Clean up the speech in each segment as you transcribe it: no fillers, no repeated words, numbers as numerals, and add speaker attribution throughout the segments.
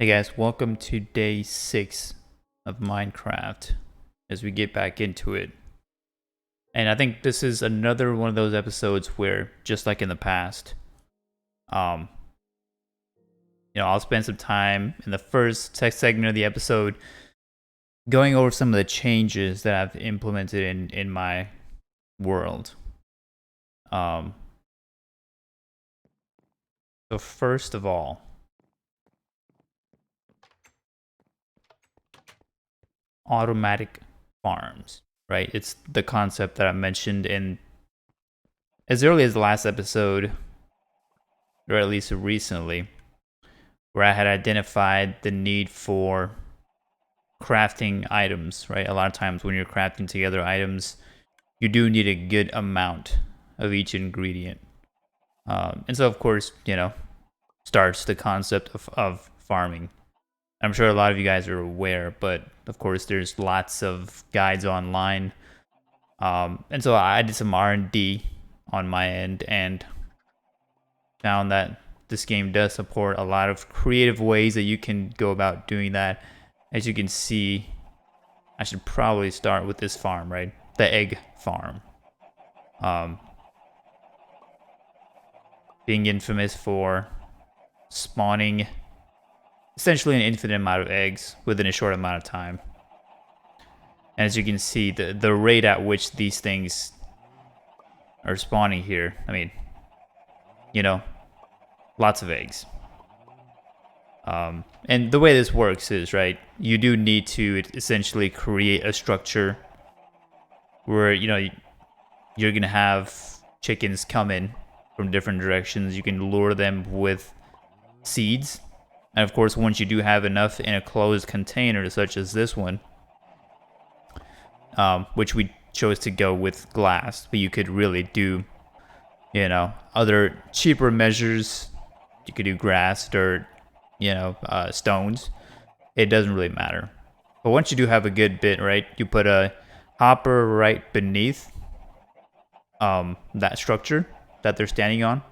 Speaker 1: Hey guys, welcome to day 6 of Minecraft as we get back into it. And I think this is another one of those episodes where, just like in the past, um, I'll spend some time in the first segment of the episode going over some of the changes that I've implemented in my world. So first of all, automatic farms, right? It's the concept that I mentioned in as early as the last episode, or at least recently, where I had identified the need for crafting items, right? A lot of times when you're crafting together items, you do need a good amount of each ingredient. And so, of course, starts the concept of farming. I'm sure a lot of you guys are aware, but of course, there's lots of guides online. And so I did some R&D on my end and found that this game does support a lot of creative ways that you can go about doing that. As you can see, I should probably start with this farm, right? The egg farm. Being infamous for spawning essentially an infinite amount of eggs within a short amount of time. And as you can see, the rate at which these things are spawning here, I mean, lots of eggs. And the way this works is, right, you do need to essentially create a structure where, you're going to have chickens come in from different directions. You can lure them with seeds. And of course, once you do have enough in a closed container, such as this one, which we chose to go with glass, but you could really do, other cheaper measures. You could do grass, dirt, stones. It doesn't really matter. But once you do have a good bit, right, you put a hopper right beneath that structure that they're standing on.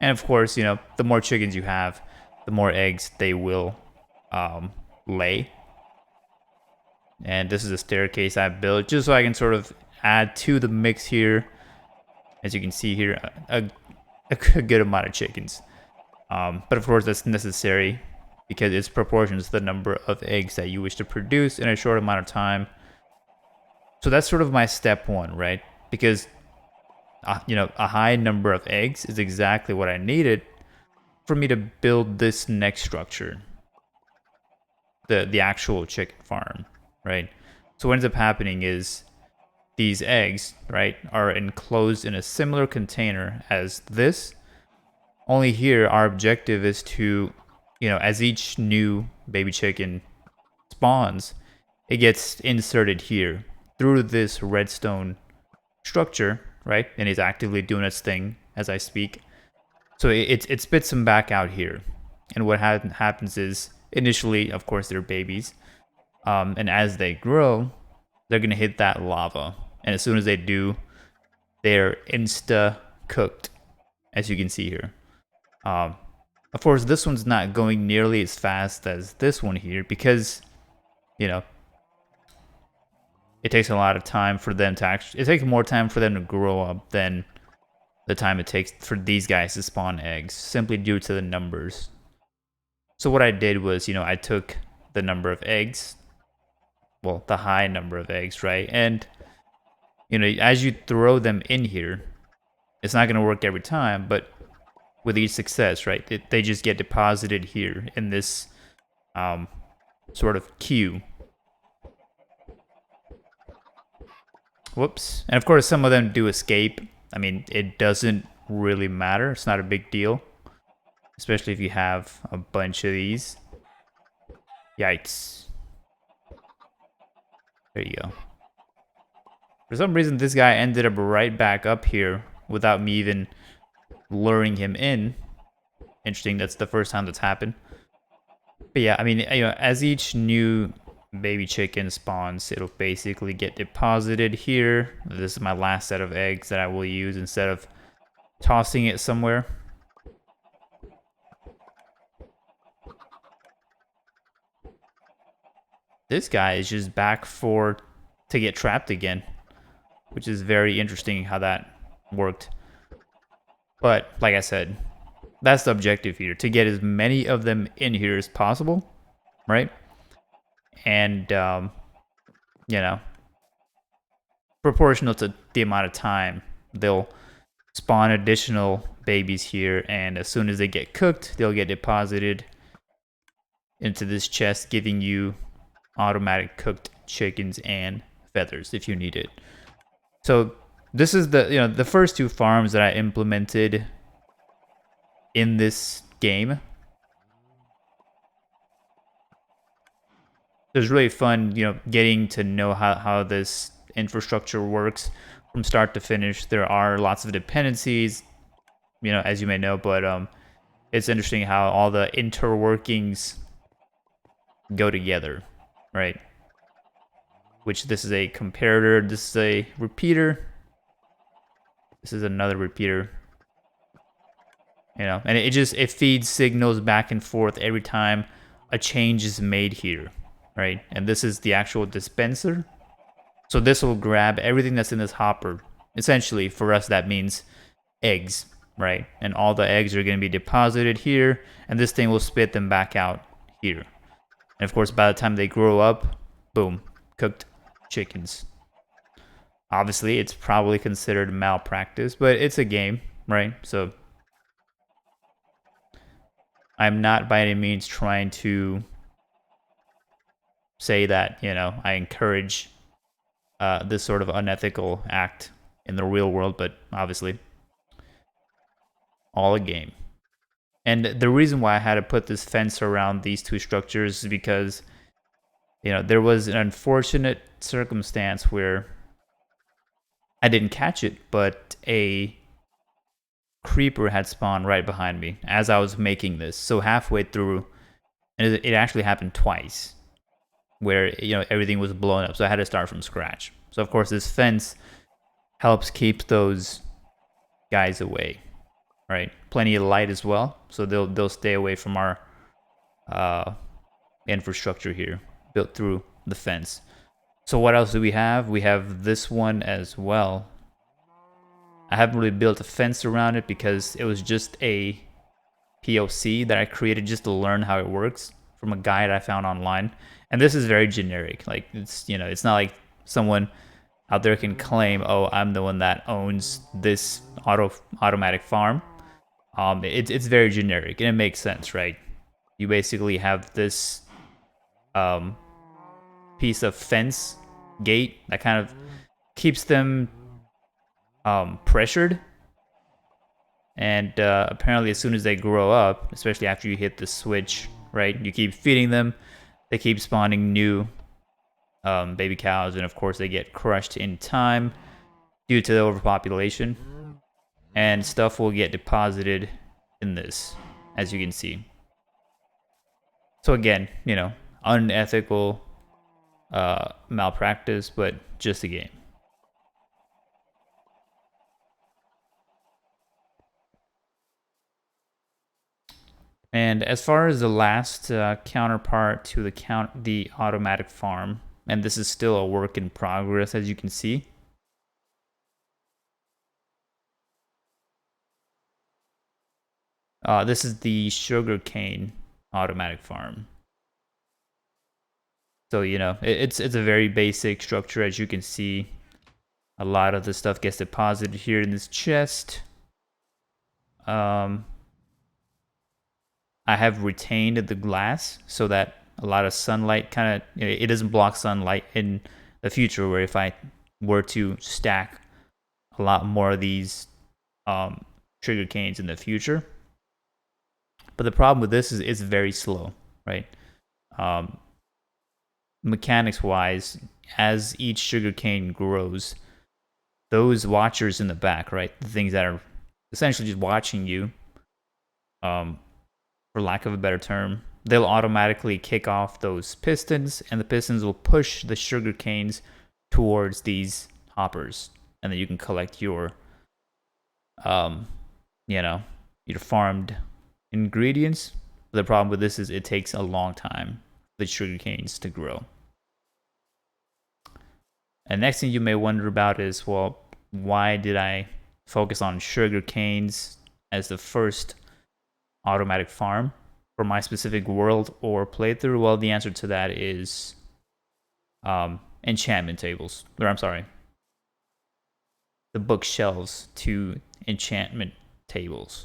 Speaker 1: And of course, the more chickens you have, the more eggs they will lay. And this is a staircase I built just so I can sort of add to the mix here. As you can see here, a good amount of chickens. But of course, that's necessary because it's proportions to the number of eggs that you wish to produce in a short amount of time. So that's sort of my step one, right? Because a high number of eggs is exactly what I needed for me to build this next structure, the actual chicken farm, right? So what ends up happening is these eggs, right, are enclosed in a similar container as this. Only here, our objective is to, as each new baby chicken spawns, it gets inserted here through this redstone structure, right? And is actively doing its thing as I speak. So it spits them back out here. And what happens is, initially, of course, they're babies. And as they grow, they're going to hit that lava. And as soon as they do, they're insta-cooked, as you can see here. Of course, this one's not going nearly as fast as this one here because, it takes a lot of time for them to it takes more time for them to grow up than the time it takes for these guys to spawn eggs, simply due to the numbers. So what I did was, I took the number of eggs, well, the high number of eggs, right? And, as you throw them in here, it's not going to work every time, but with each success, right, they just get deposited here in this sort of queue. Whoops. And of course, some of them do escape. I mean, it doesn't really matter. It's not a big deal, especially if you have a bunch of these. Yikes. There you go. For some reason, this guy ended up right back up here without me even luring him in. Interesting, that's the first time that's happened. But yeah, I mean, as each new baby chicken spawns, it'll basically get deposited here. This is my last set of eggs that I will use instead of tossing it somewhere. this guy is just back to get trapped again, which is very interesting how that worked. But like I said, that's the objective here, to get as many of them in here as possible, right? And you know, proportional to the amount of time, they'll spawn additional babies here, and as soon as they get cooked, they'll get deposited into this chest, giving you automatic cooked chickens and feathers if you need it. So this is the first two farms that I implemented in this game. It was really fun, getting to know how this infrastructure works from start to finish. There are lots of dependencies, as you may know, but it's interesting how all the interworkings go together, right? Which this is a comparator, this is a repeater, this is another repeater, and it feeds signals back and forth every time a change is made here, right? And this is the actual dispenser. So this will grab everything that's in this hopper. Essentially, for us, that means eggs, right? And all the eggs are going to be deposited here, and this thing will spit them back out here. And of course, by the time they grow up, boom, cooked chickens. Obviously, it's probably considered malpractice, but it's a game, right? So I'm not by any means trying to say that, I encourage this sort of unethical act in the real world, but obviously, all a game. And the reason why I had to put this fence around these two structures is because, there was an unfortunate circumstance where I didn't catch it, but a creeper had spawned right behind me as I was making this. So halfway through, and it actually happened twice, where everything was blown up. So I had to start from scratch. So of course this fence helps keep those guys away, right? Plenty of light as well, so they'll stay away from our infrastructure here built through the fence. So what else do we have? We have this one as well. I haven't really built a fence around it because it was just a POC that I created just to learn how it works from a guide I found online. And this is very generic. Like it's not like someone out there can claim, oh, I'm the one that owns this automatic farm. It's very generic and it makes sense, right? You basically have this piece of fence gate that kind of keeps them pressured, and apparently as soon as they grow up, especially after you hit the switch, right, you keep feeding them, they keep spawning new baby cows, and of course they get crushed in time due to the overpopulation, and stuff will get deposited in this, as you can see. So again, unethical malpractice, but just a game. And as far as the last counterpart to the automatic farm, and this is still a work in progress, as you can see. This is the sugarcane automatic farm. So, it's a very basic structure, as you can see. A lot of the stuff gets deposited here in this chest. I have retained the glass so that a lot of sunlight kind of, it doesn't block sunlight in the future, where if I were to stack a lot more of these sugar canes in the future. But the problem with this is it's very slow, right? Mechanics wise, as each sugar cane grows, those watchers in the back, right, the things that are essentially just watching you, for lack of a better term, they'll automatically kick off those pistons, and the pistons will push the sugar canes towards these hoppers, and then you can collect your your farmed ingredients. The problem with this is it takes a long time for the sugar canes to grow. And next thing you may wonder about is, well, why did I focus on sugar canes as the first automatic farm for my specific world or playthrough? Well, the answer to that is enchantment tables. Or I'm sorry, the bookshelves to enchantment tables.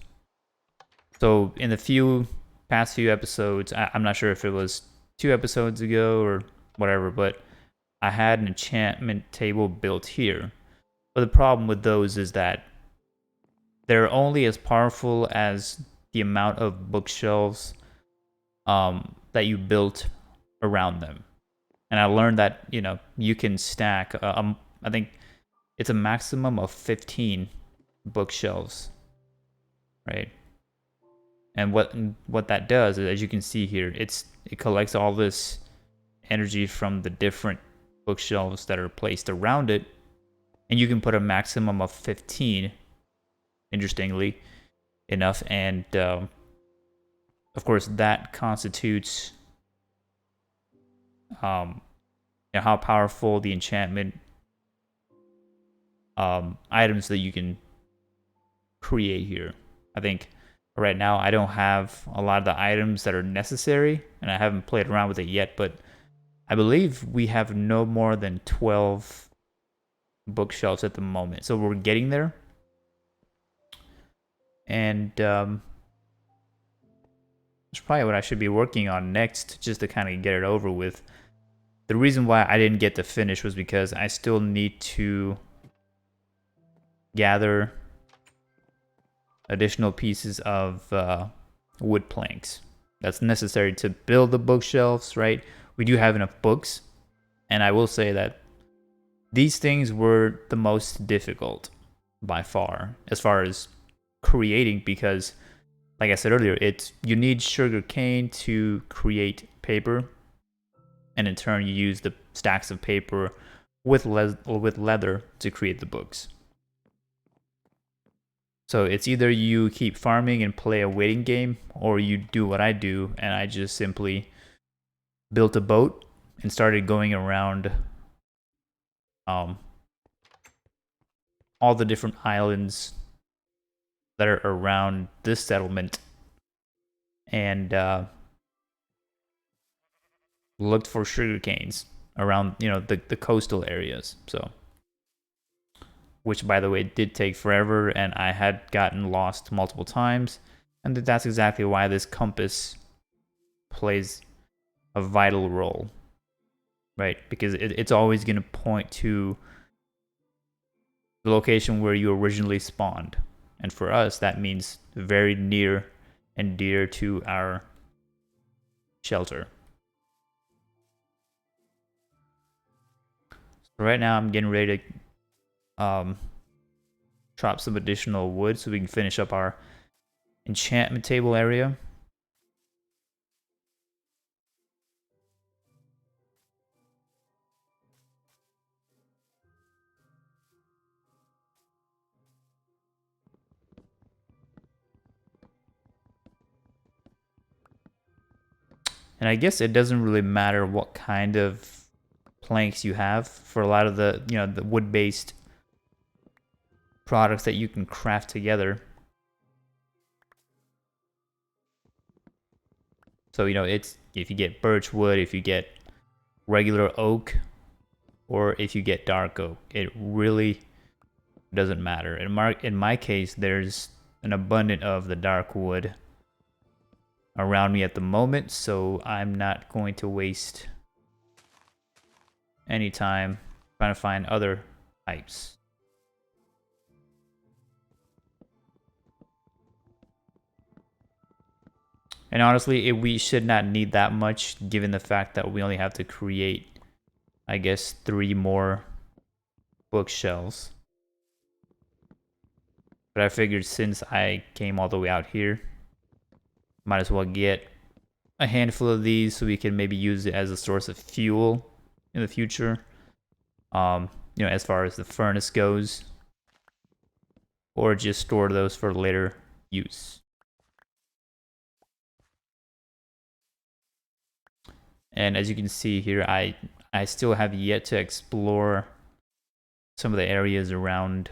Speaker 1: So in the past few episodes, I'm not sure if it was 2 episodes ago or whatever, but I had an enchantment table built here. But the problem with those is that they're only as powerful as the amount of bookshelves that you built around them. And I learned that you can stack. I think it's a maximum of 15 bookshelves, right? And what that does is, as you can see here, it collects all this energy from the different bookshelves that are placed around it, and you can put a maximum of 15. Interestingly enough, and of course that constitutes how powerful the enchantment items that you can create here. I think right now I don't have a lot of the items that are necessary, and I haven't played around with it yet, but I believe we have no more than 12 bookshelves at the moment, so we're getting there. And that's probably what I should be working on next, just to kind of get it over with. The reason why I didn't get to finish was because I still need to gather additional pieces of wood planks that's necessary to build the bookshelves, right? We do have enough books, and I will say that these things were the most difficult by far as creating, because like I said earlier, you need sugar cane to create paper, and in turn you use the stacks of paper with leather to create the books. So it's either you keep farming and play a waiting game, or you do what I do, and I just simply built a boat and started going around all the different islands that are around this settlement, and looked for sugar canes around the coastal areas. So, which by the way did take forever, and I had gotten lost multiple times, and that's exactly why this compass plays a vital role, right? Because it's always going to point to the location where you originally spawned, and for us that means very near and dear to our shelter. So right now I'm getting ready to chop some additional wood so we can finish up our enchantment table area. And I guess it doesn't really matter what kind of planks you have for a lot of the wood-based products that you can craft together. So it's, if you get birch wood, if you get regular oak, or if you get dark oak, it really doesn't matter. In my case, there's an abundance of the dark wood around me at the moment, so I'm not going to waste any time trying to find other types. And honestly, we should not need that much, given the fact that we only have to create, I guess, 3 more bookshelves. But I figured since I came all the way out here, might as well get a handful of these so we can maybe use it as a source of fuel in the future. As far as the furnace goes, or just store those for later use. And as you can see here, I still have yet to explore some of the areas around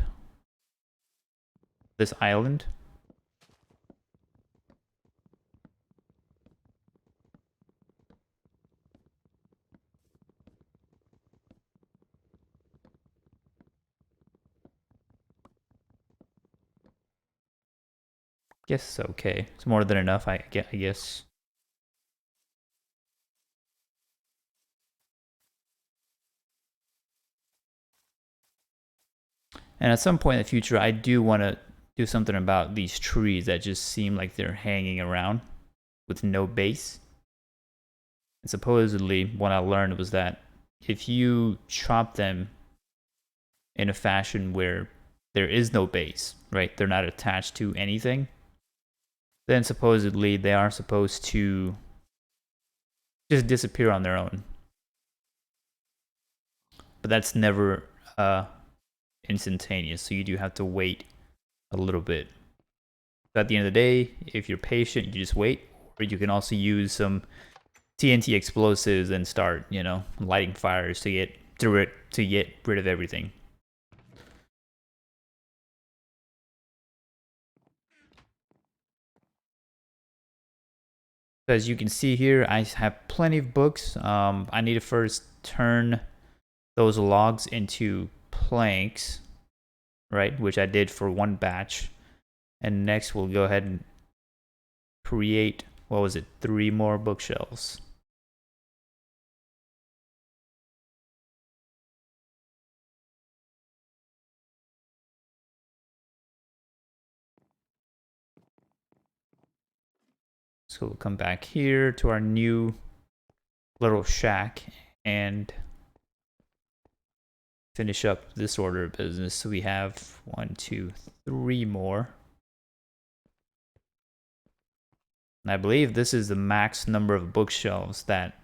Speaker 1: this island. Guess okay. It's more than enough, I guess. And at some point in the future, I do want to do something about these trees that just seem like they're hanging around with no base. And supposedly, what I learned was that if you chop them in a fashion where there is no base, right? They're not attached to anything, then supposedly they are supposed to just disappear on their own. But that's never instantaneous, so you do have to wait a little bit. But at the end of the day, if you're patient, you just wait. Or you can also use some TNT explosives and start, lighting fires to get rid of everything. As you can see here, I have plenty of books. I need to first turn those logs into planks, right? Which I did for one batch. And next we'll go ahead and create, 3 more bookshelves. So we'll come back here to our new little shack and finish up this order of business. So we have 1, 2, 3 more. And I believe this is the max number of bookshelves that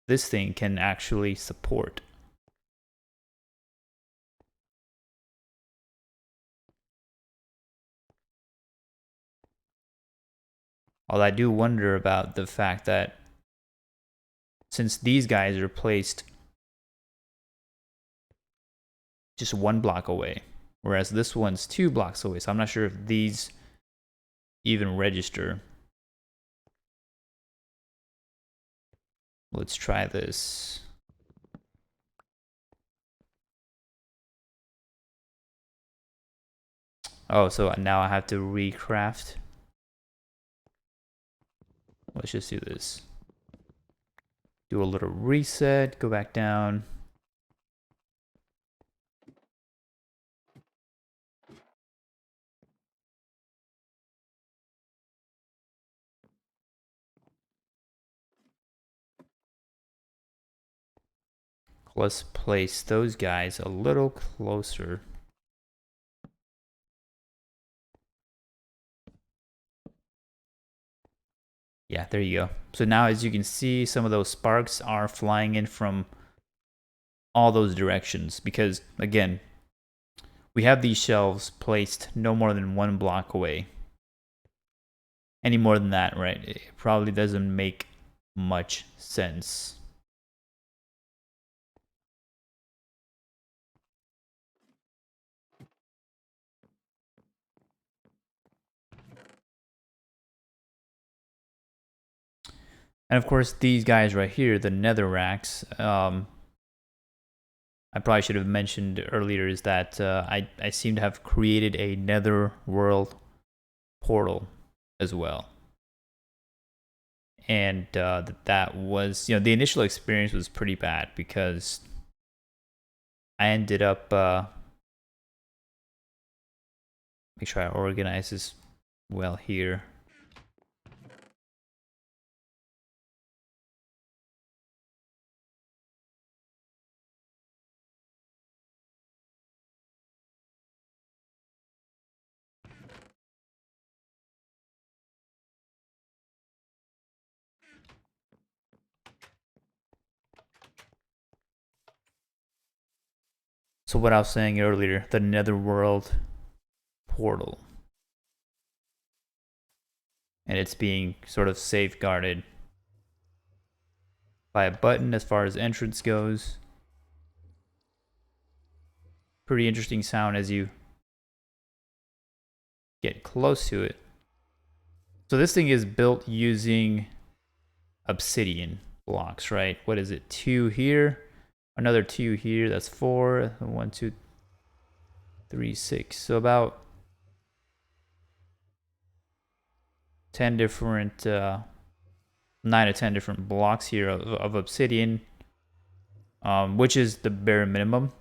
Speaker 1: this thing can actually support. Although I do wonder about the fact that since these guys are placed just 1 block away, whereas this one's 2 blocks away, so I'm not sure if these even register. Let's try this. Oh, so now I have to recraft. Let's just do this. Do a little reset, go back down. Let's place those guys a little closer. Yeah, there you go. So now as you can see, some of those sparks are flying in from all those directions because, again, we have these shelves placed no more than 1 block away. Any more than that, right? It probably doesn't make much sense. And of course, these guys right here, the nether racks, I probably should have mentioned earlier is that I seem to have created a nether world portal as well. And that was, the initial experience was pretty bad because I ended up, make sure I organize this well here. So what I was saying earlier, the netherworld portal. And it's being sort of safeguarded by a button as far as entrance goes. pretty interesting sound as you get close to it. So this thing is built using obsidian blocks, right? What is it? 2 here, another 2 here. That's 4. 1, 2, 3, 6. So about 10 different, 9 to 10 different blocks here of obsidian, which is the bare minimum.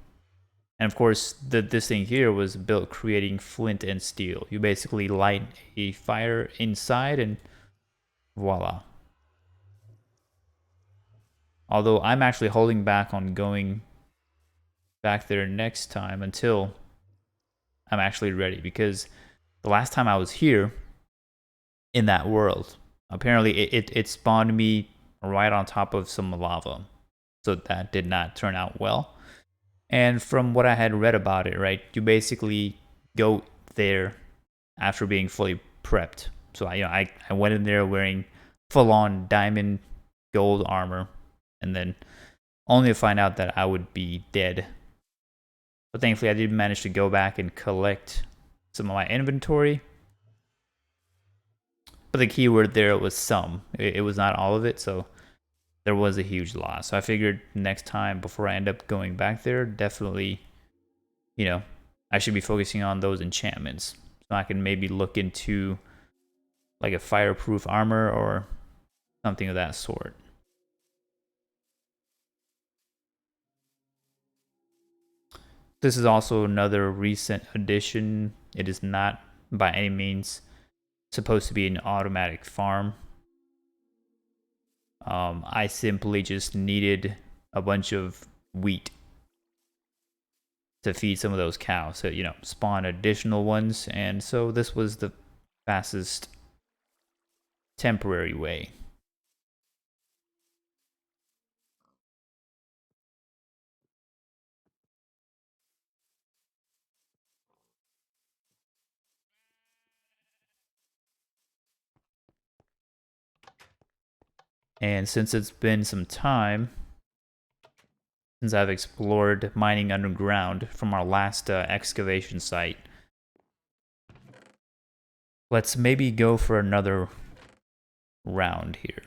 Speaker 1: And of course, this thing here was built creating flint and steel. You basically light a fire inside and voila. Although I'm actually holding back on going back there next time until I'm actually ready, because the last time I was here in that world, apparently it spawned me right on top of some lava. So that did not turn out well. And from what I had read about it, right, you basically go there after being fully prepped. So I went in there wearing full-on diamond gold armor, and then only to find out that I would be dead. But thankfully, I did manage to go back and collect some of my inventory. But the keyword there was some. It was not all of it, so there was a huge loss. So I figured next time, before I end up going back there, definitely, I should be focusing on those enchantments. So I can maybe look into like a fireproof armor or something of that sort. This is also another recent addition. It is not by any means supposed to be an automatic farm. I simply just needed a bunch of wheat to feed some of those cows, so spawn additional ones, and so this was the fastest temporary way. And since it's been some time since I've explored mining underground from our last excavation site, let's maybe go for another round here.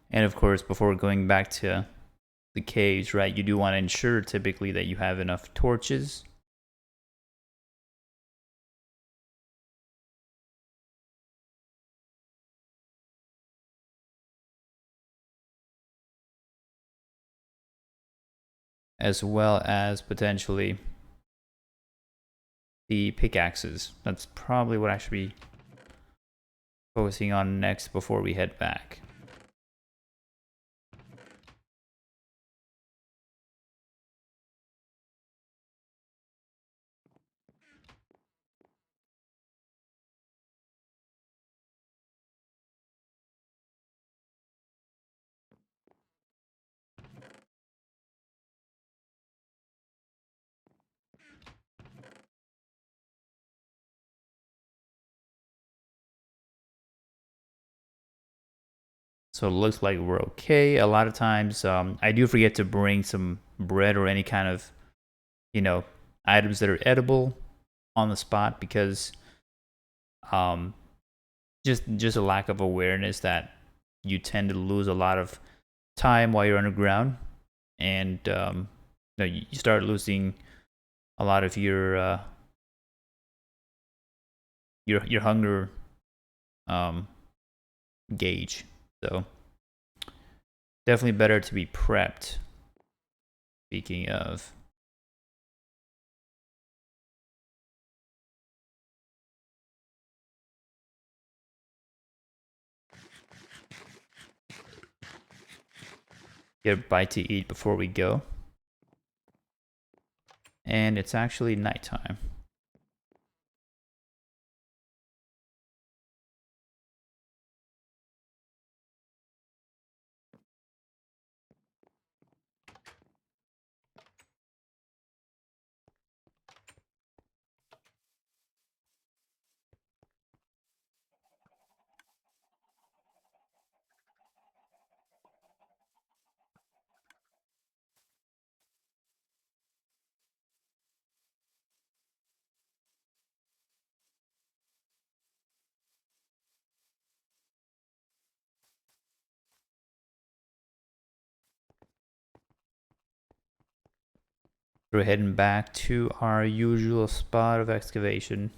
Speaker 1: And of course, before going back to the caves, right, you do want to ensure typically that you have enough torches. As well as potentially the pickaxes. That's probably what I should be focusing on next before we head back. So it looks like we're okay. A lot of times, I do forget to bring some bread or any kind of, items that are edible on the spot, because just a lack of awareness that you tend to lose a lot of time while you're underground, and you start losing a lot of your hunger gauge. So definitely better to be prepped. Speaking of. Get a bite to eat before we go. And it's actually nighttime. We're heading back to our usual spot of excavation.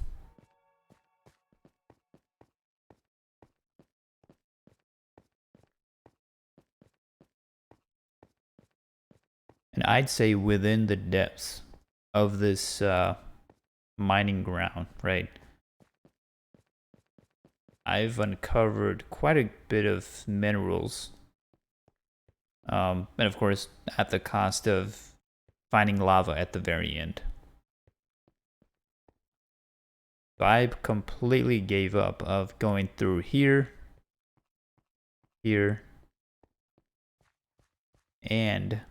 Speaker 1: And I'd say within the depths of this mining ground, right? I've uncovered quite a bit of minerals. And of course, at the cost of finding lava at the very end. So I completely gave up of going through here, here, and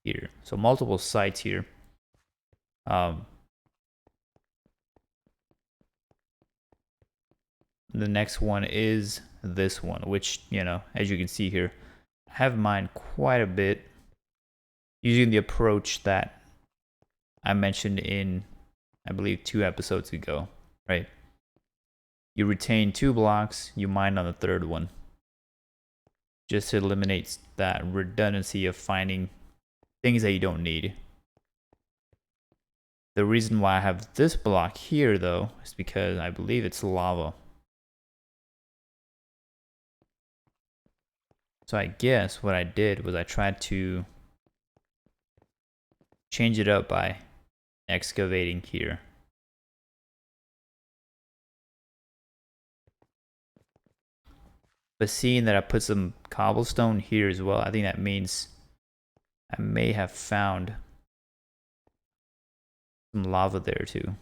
Speaker 1: here. So multiple sites here. The next one is this one, which, you know, as you can see here, I have mined quite a bit using the approach that I mentioned in, I believe, 2 episodes ago, right? You retain 2 blocks, you mine on the 3rd one. Just eliminates that redundancy of finding things that you don't need. The reason why I have this block here, though, is because I believe it's lava. So I guess what I did was I tried to change it up by excavating here. But seeing that I put some cobblestone here as well, I think that means I may have found some lava there too.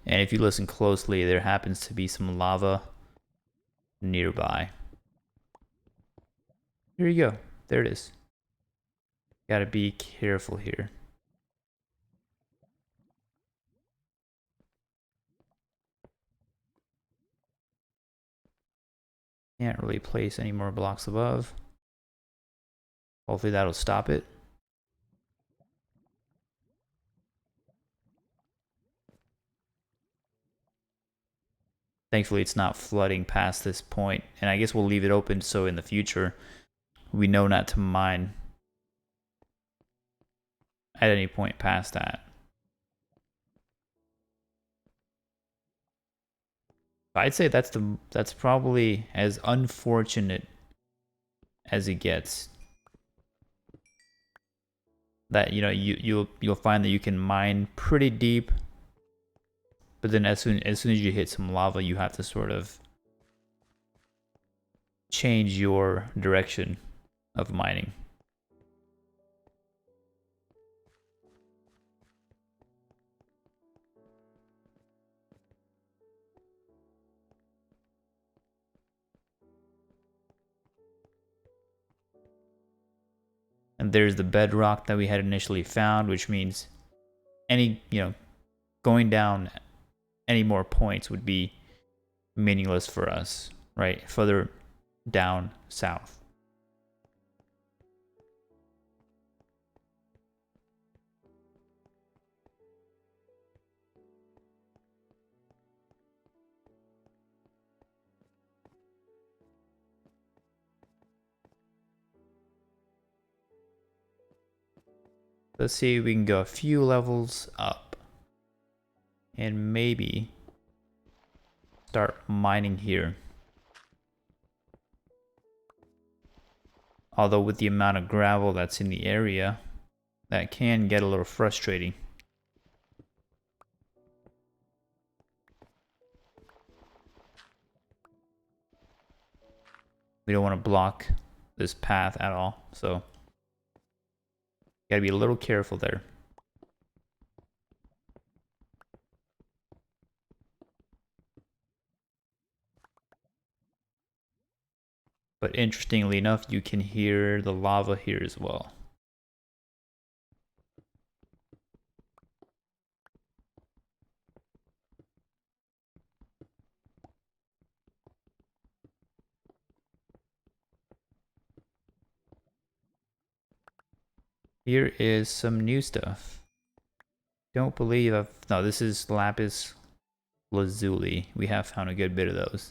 Speaker 1: And if you listen closely, there happens to be some lava nearby. Here you go. There it is. Gotta be careful here. Can't really place any more blocks above. Hopefully that'll stop it. Thankfully, it's not flooding past this point, and I guess we'll leave it open so in the future we know not to mine at any point past that. I'd say that's probably as unfortunate as it gets. That, you know, you'll find that you can mine pretty deep, but then as soon as you hit some lava, you have to sort of change your direction of mining. And there's the bedrock that we had initially found, which means any, you know, going down any more points would be meaningless for us, right? Further down south. Let's see if we can go a few levels up and maybe start mining here. Although with the amount of gravel that's in the area, that can get a little frustrating. We don't want to block this path at all, so gotta be a little careful there. But interestingly enough, you can hear the lava here as well. Here is some new stuff. Don't believe I've... No, this is lapis lazuli. We have found a good bit of those.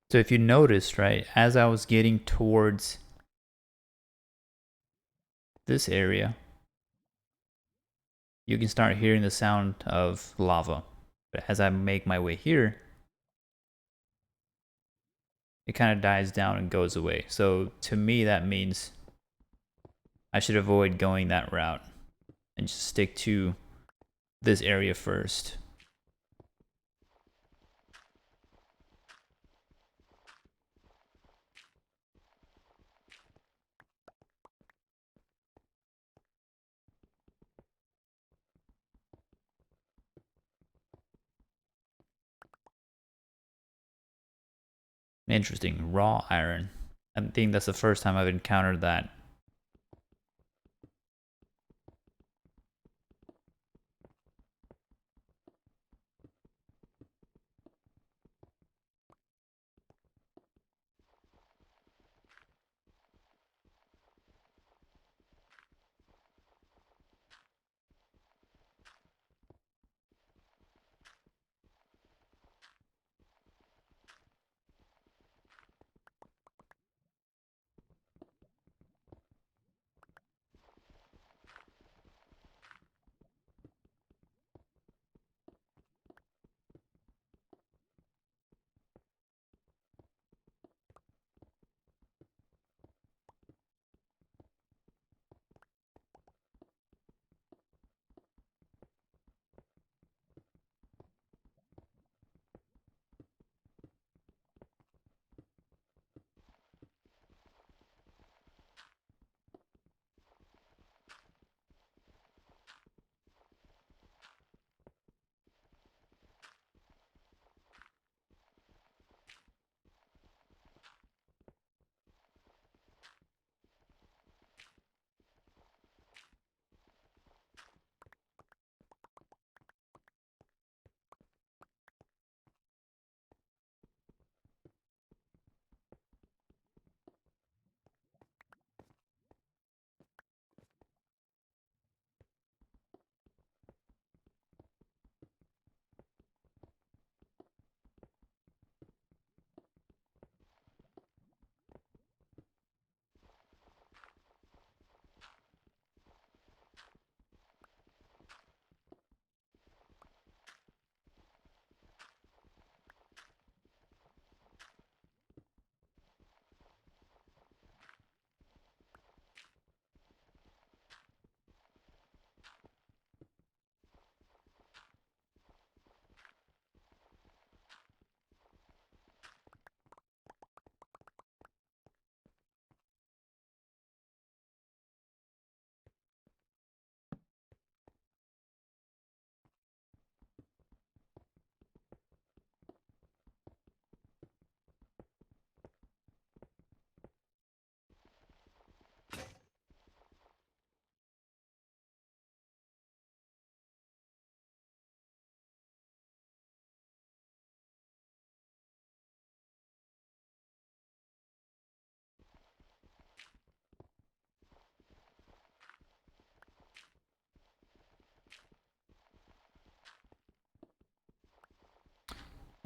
Speaker 1: So if you noticed, right, as I was getting towards this area, you can start hearing the sound of lava. But as I make my way here, it kind of dies down and goes away. So to me, that means I should avoid going that route and just stick to this area first. Interesting, raw iron. I think that's the first time I've encountered that.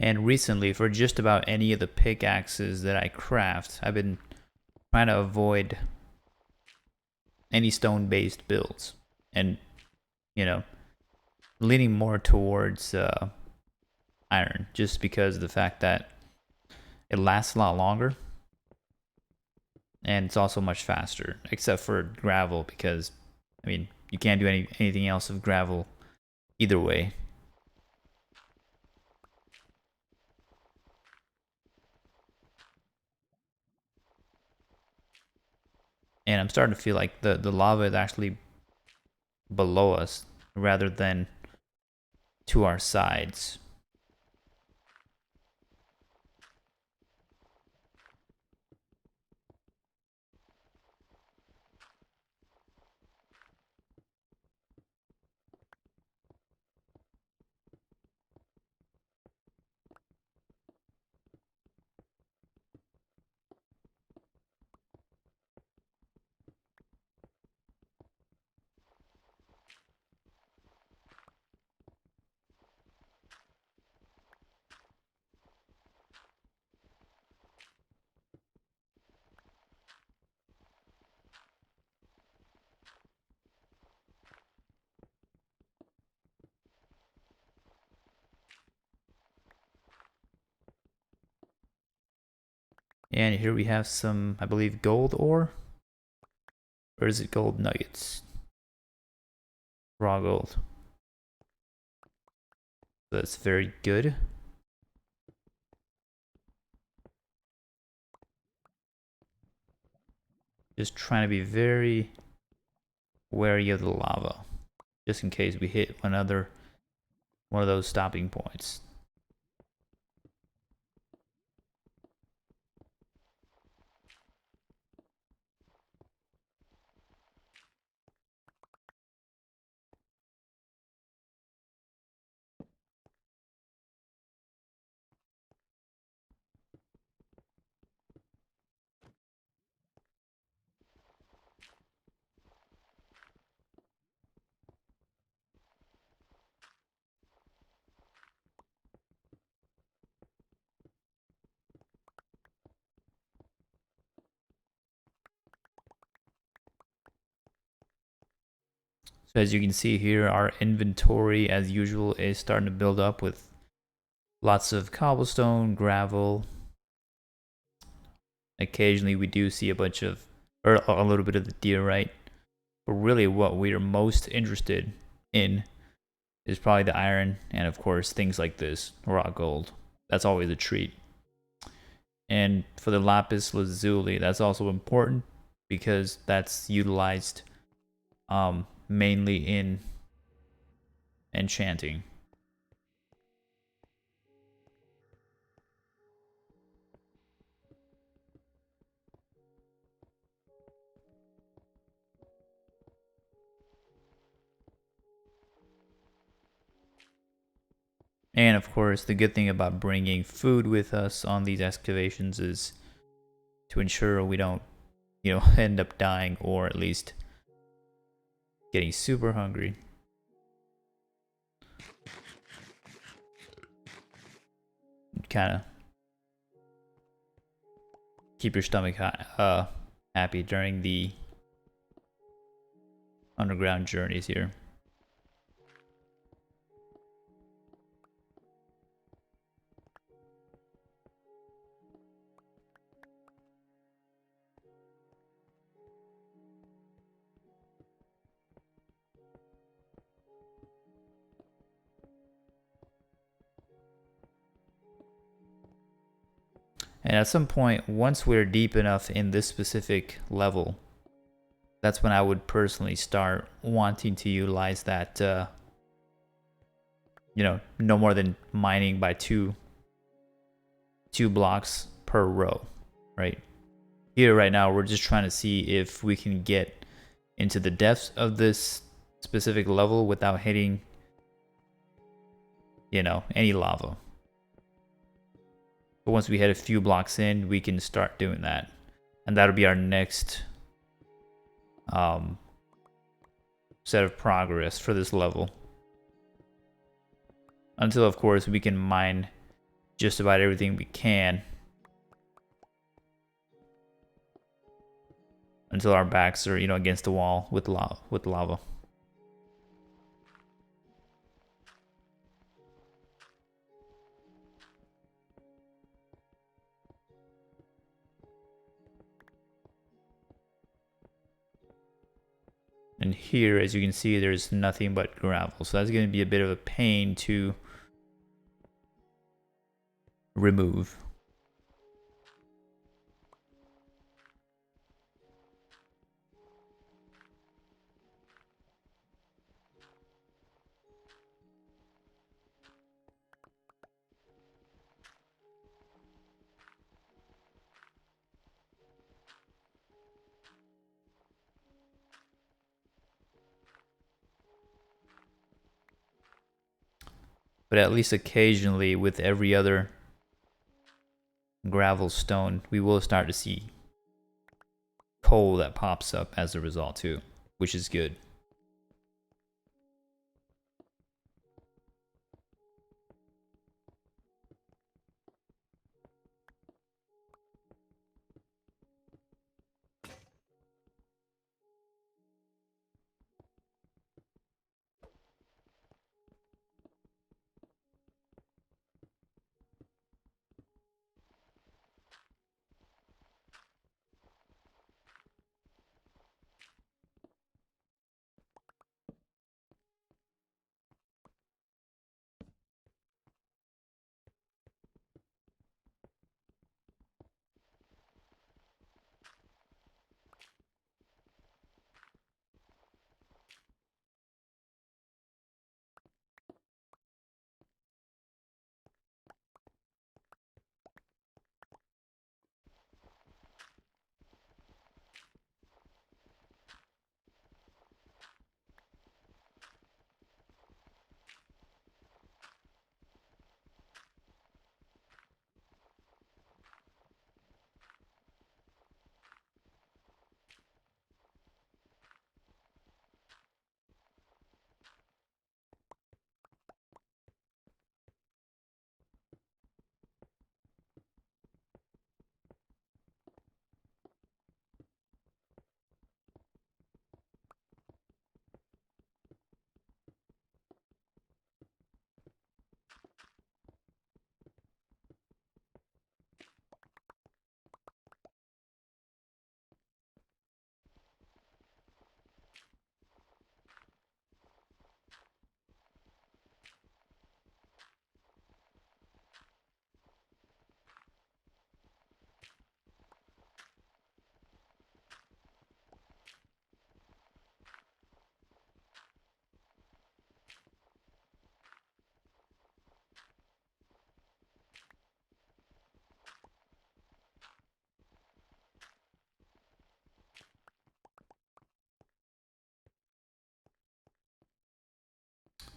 Speaker 1: And recently, for just about any of the pickaxes that I craft, I've been trying to avoid any stone-based builds, and you know, leaning more towards iron, just because of the fact that it lasts a lot longer, and it's also much faster, except for gravel, because I mean, you can't do anything else with gravel either way. And I'm starting to feel like the lava is actually below us rather than to our sides. And here we have some, I believe, gold ore. Or is it gold nuggets? Raw gold. That's very good. Just trying to be very wary of the lava, just in case we hit one of those stopping points. So as you can see here, our inventory, as usual, is starting to build up with lots of cobblestone, gravel. Occasionally we do see a little bit of the diorite. But really what we are most interested in is probably the iron, and of course things like this, raw gold. That's always a treat. And for the lapis lazuli, that's also important because that's utilized mainly in enchanting. And of course, the good thing about bringing food with us on these excavations is to ensure we don't, end up dying, or at least getting super hungry. Kind of keep your stomach happy during the underground journeys here. And at some point, once we're deep enough in this specific level, that's when I would personally start wanting to utilize that, no more than mining by two blocks per row, right? Here right now, we're just trying to see if we can get into the depths of this specific level without hitting, any lava. But once we hit a few blocks in, we can start doing that. And that'll be our next set of progress for this level. Until, of course, we can mine just about everything we can until our backs are, against the wall with lava. And here, as you can see, there's nothing but gravel. So that's going to be a bit of a pain to remove. But at least occasionally, with every other gravel stone, we will start to see coal that pops up as a result too, which is good.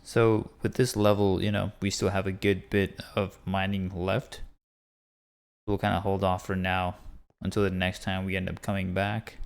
Speaker 1: So with this level, we still have a good bit of mining left. We'll kind of hold off for now until the next time we end up coming back.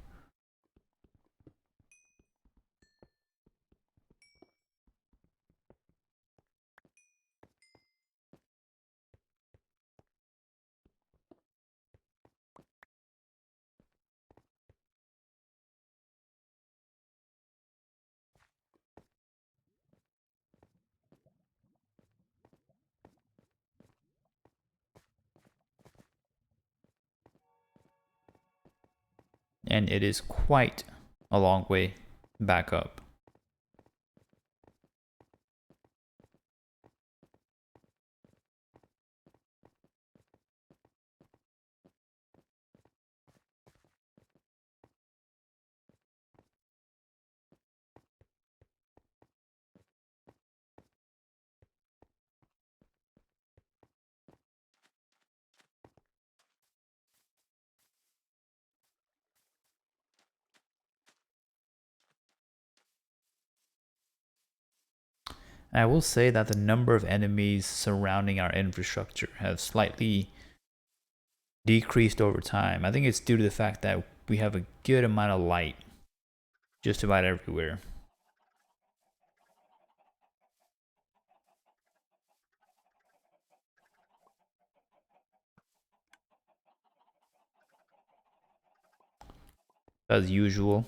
Speaker 1: And it is quite a long way back up. And I will say that the number of enemies surrounding our infrastructure have slightly decreased over time. I think it's due to the fact that we have a good amount of light just about everywhere. as usual,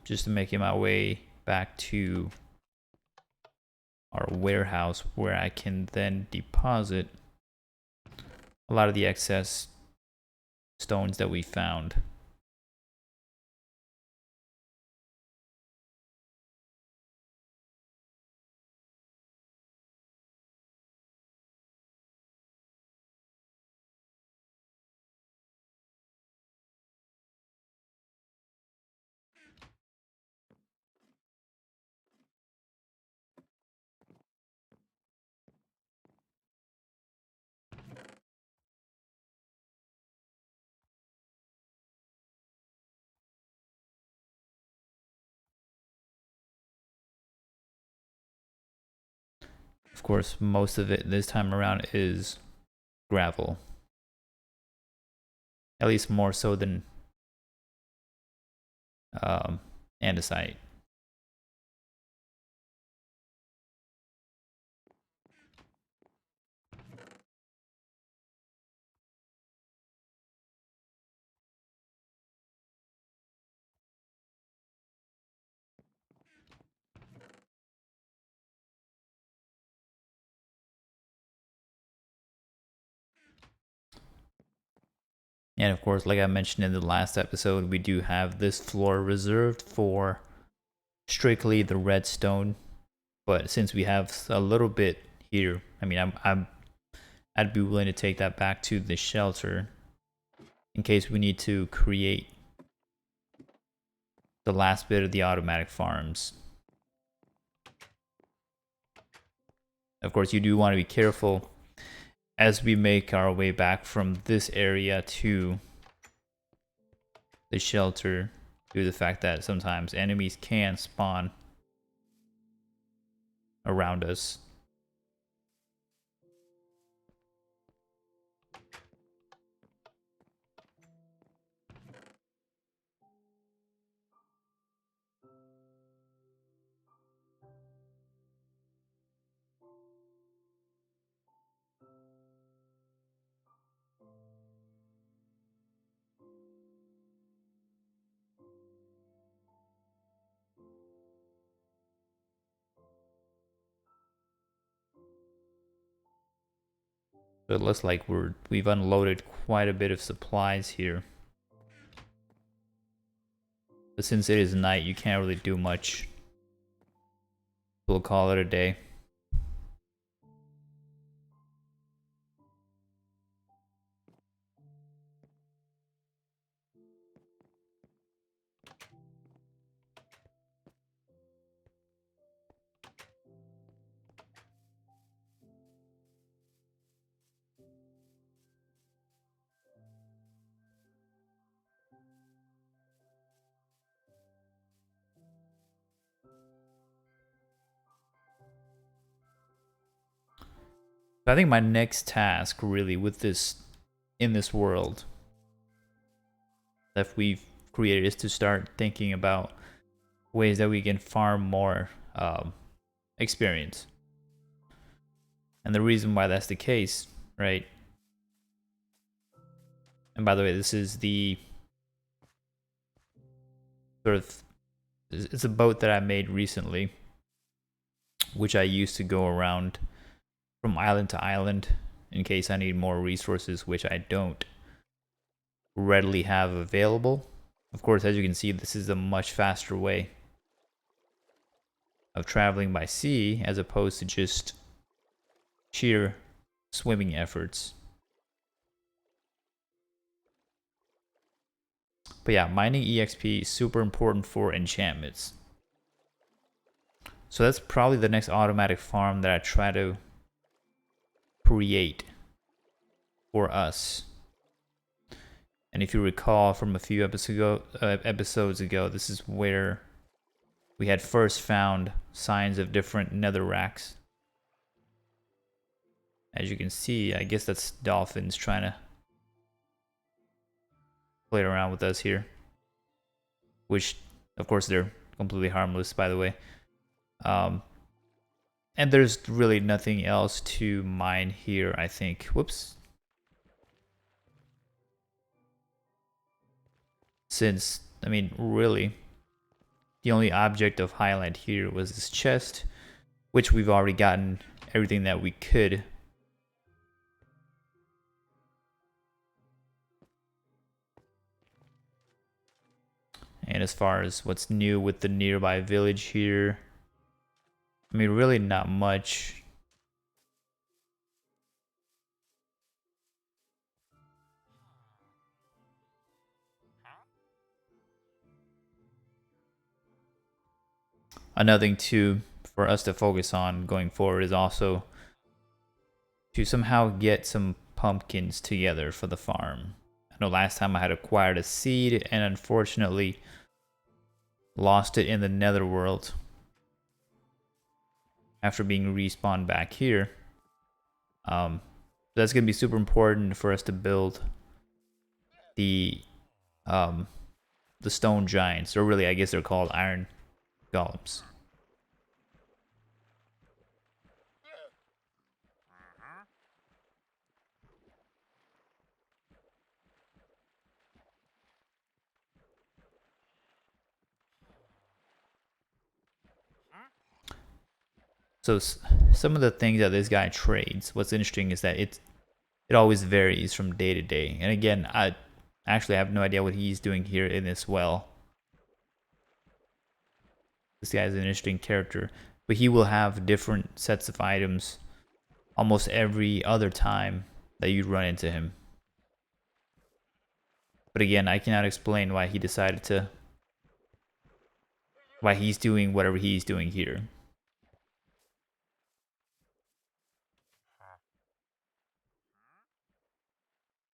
Speaker 1: just making my way back to our warehouse where I can then deposit a lot of the excess stones that we found. Of course, most of it this time around is gravel. At least more so than andesite. And of course, like I mentioned in the last episode, we do have this floor reserved for strictly the redstone. But since we have a little bit here, I mean, I'd be willing to take that back to the shelter in case we need to create the last bit of the automatic farms. Of course, you do want to be careful as we make our way back from this area to the shelter, due to the fact that sometimes enemies can spawn around us. So it looks like we've unloaded quite a bit of supplies here. But since it is night, you can't really do much. We'll call it a day. I think my next task really with this in this world that we've created is to start thinking about ways that we can farm more experience. And the reason why that's the case, right? And by the way, this is the sort of, it's a boat that I made recently, which I used to go around from island to island in case I need more resources, which I don't readily have available. Of course, as you can see, this is a much faster way of traveling by sea as opposed to just sheer swimming efforts. But yeah, mining EXP is super important for enchantments. So that's probably the next automatic farm that I try to create for us. And if you recall from a few episodes ago, this is where we had first found signs of different netherracks. As you can see, I guess that's dolphins trying to play around with us here. Which, of course, they're completely harmless, by the way. And there's really nothing else to mine here, I think. Whoops. Since I mean, really, the only object of highlight here was this chest, which we've already gotten everything that we could. And as far as what's new with the nearby village here, I mean, really not much. Another thing too for us to focus on going forward is also to somehow get some pumpkins together for the farm. I know last time I had acquired a seed and unfortunately lost it in the netherworld after being respawned back here. That's going to be super important for us to build the um, the stone giants, or really I guess they're called iron golems. So some of the things that this guy trades, what's interesting is that it always varies from day to day. And again, I actually have no idea what he's doing here in this well. This guy is an interesting character, but he will have different sets of items almost every other time that you run into him. But again, I cannot explain why he decided to, why he's doing whatever he's doing here.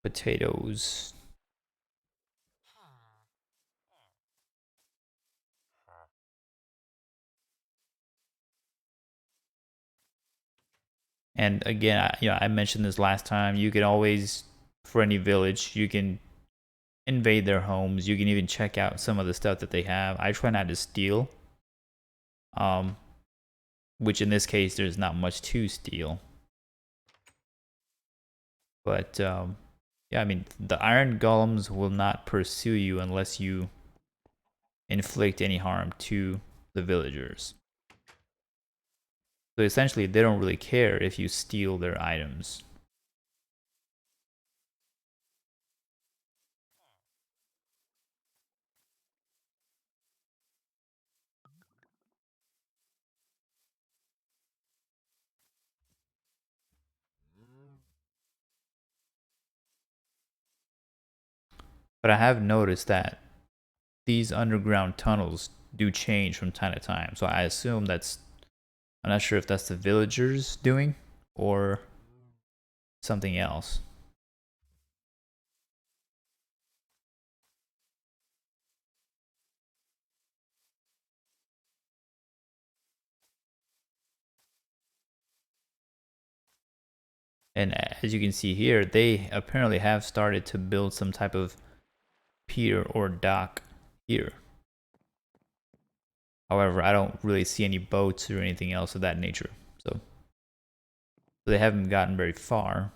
Speaker 1: Potatoes. And again, I mentioned this last time. You can always, for any village, you can invade their homes. You can even check out some of the stuff that they have. I try not to steal, which in this case, there's not much to steal. But yeah, I mean, the iron golems will not pursue you unless you inflict any harm to the villagers. So essentially, they don't really care if you steal their items. But I have noticed that these underground tunnels do change from time to time. So I assume that's, I'm not sure if that's the villagers doing or something else. And as you can see here, they apparently have started to build some type of pier or dock here. However, I don't really see any boats or anything else of that nature. So they haven't gotten very far.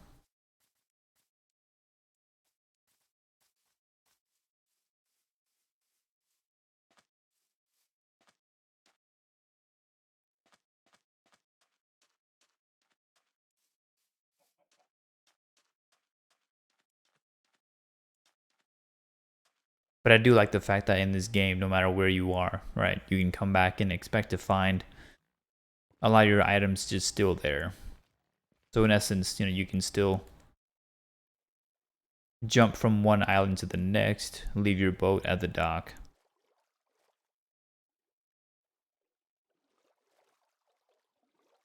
Speaker 1: But I do like the fact that in this game, no matter where you are, right, you can come back and expect to find a lot of your items just still there. So in essence, you can still jump from one island to the next, leave your boat at the dock,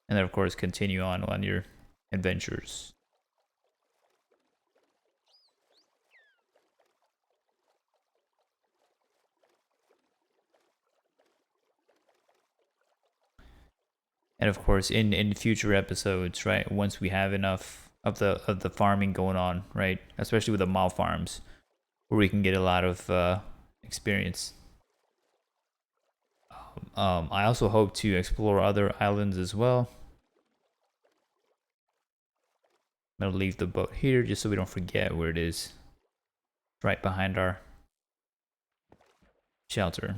Speaker 1: and then of course continue on your adventures. And of course, in future episodes, right, once we have enough of the farming going on, right, especially with the mob farms, where we can get a lot of experience. I also hope to explore other islands as well. I'm gonna leave the boat here just so we don't forget where it is. Right behind our shelter.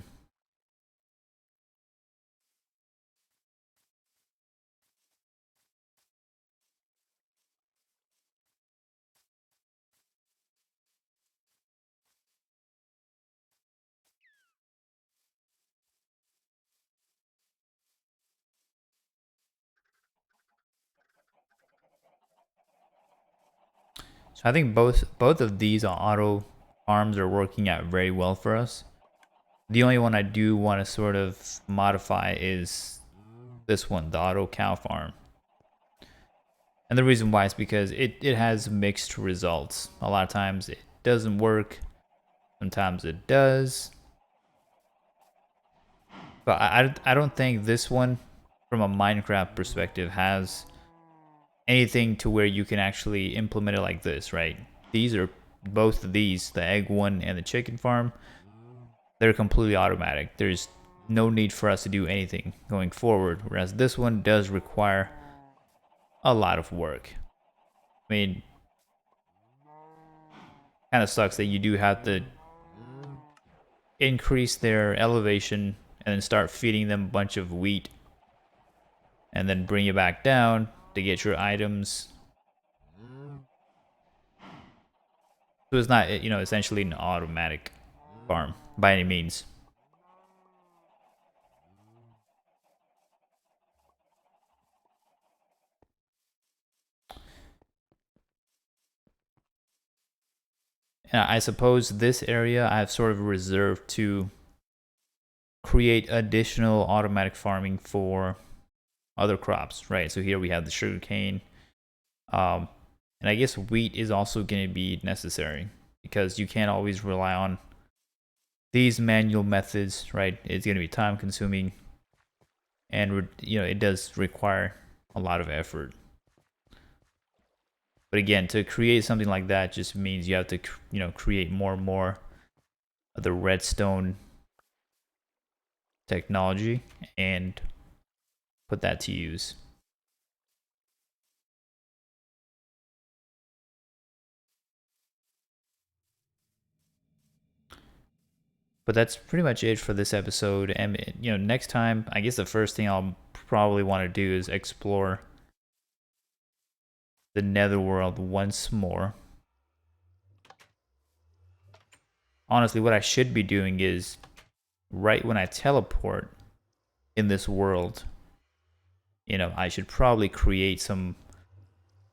Speaker 1: So I think both of these auto farms are working out very well for us. The only one I do want to sort of modify is this one, the auto cow farm. And the reason why is because it has mixed results. A lot of times it doesn't work, sometimes it does. But I don't think this one, from a Minecraft perspective, has anything to where you can actually implement it like this, right? These are both of these, the egg one and the chicken farm, they're completely automatic. There's no need for us to do anything going forward, whereas this one does require a lot of work. I mean, kind of sucks that you do have to increase their elevation and then start feeding them a bunch of wheat and then bring it back down to get your items. So it's not, essentially an automatic farm by any means. And I suppose this area I've sort of reserved to create additional automatic farming for other crops, right? So here we have the sugarcane. And I guess wheat is also going to be necessary because you can't always rely on these manual methods, right? It's going to be time consuming and, it does require a lot of effort. But again, to create something like that just means you have to, create more and more of the redstone technology and put that to use. But that's pretty much it for this episode. And, next time, I guess the first thing I'll probably want to do is explore the netherworld once more. Honestly, what I should be doing is right when I teleport in this world, I should probably create some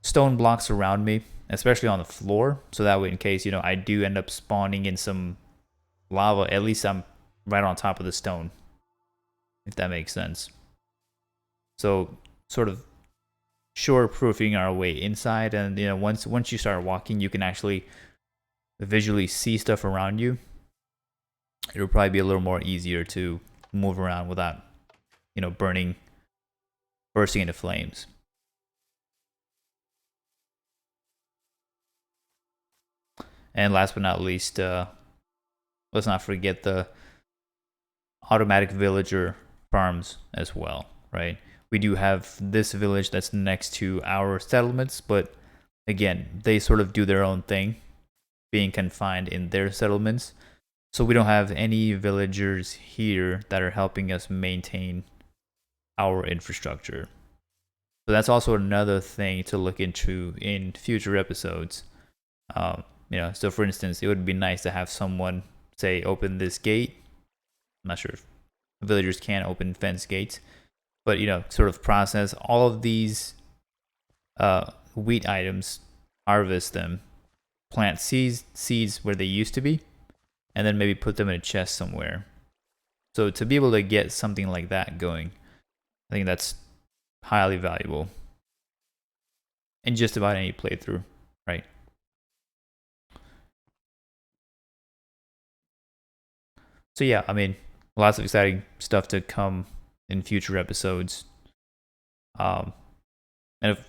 Speaker 1: stone blocks around me, especially on the floor, so that way in case, I do end up spawning in some lava, at least I'm right on top of the stone, if that makes sense. So sort of shore proofing our way inside, and once you start walking, you can actually visually see stuff around you. It'll probably be a little more easier to move around without bursting into flames. And last but not least, let's not forget the automatic villager farms as well, right? We do have this village that's next to our settlements, but again, they sort of do their own thing, being confined in their settlements. So we don't have any villagers here that are helping us maintain our infrastructure. So that's also another thing to look into in future episodes. So for instance, it would be nice to have someone say, open this gate. I'm not sure if villagers can open fence gates, but sort of process all of these wheat items, harvest them, plant seeds where they used to be, and then maybe put them in a chest somewhere. So to be able to get something like that going, I think that's highly valuable in just about any playthrough, right? So yeah, I mean, lots of exciting stuff to come in future episodes. And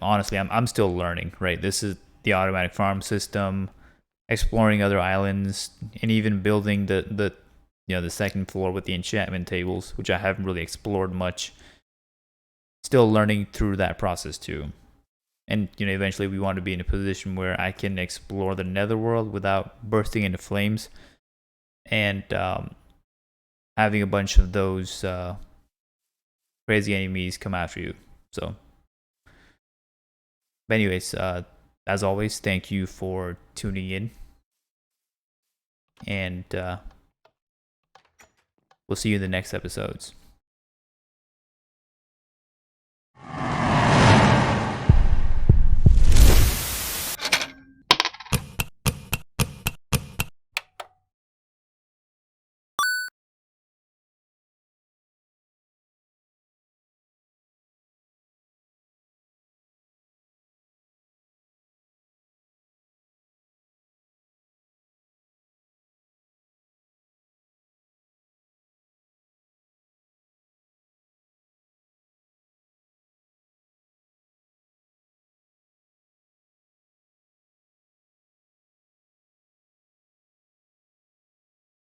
Speaker 1: honestly, I'm still learning, right? This is the automatic farm system, exploring other islands, and even building the second floor with the enchantment tables, which I haven't really explored much. Still learning through that process too. And eventually we want to be in a position where I can explore the netherworld without bursting into flames. And having a bunch of those crazy enemies come after you. So, but anyways, as always, thank you for tuning in, and we'll see you in the next episodes.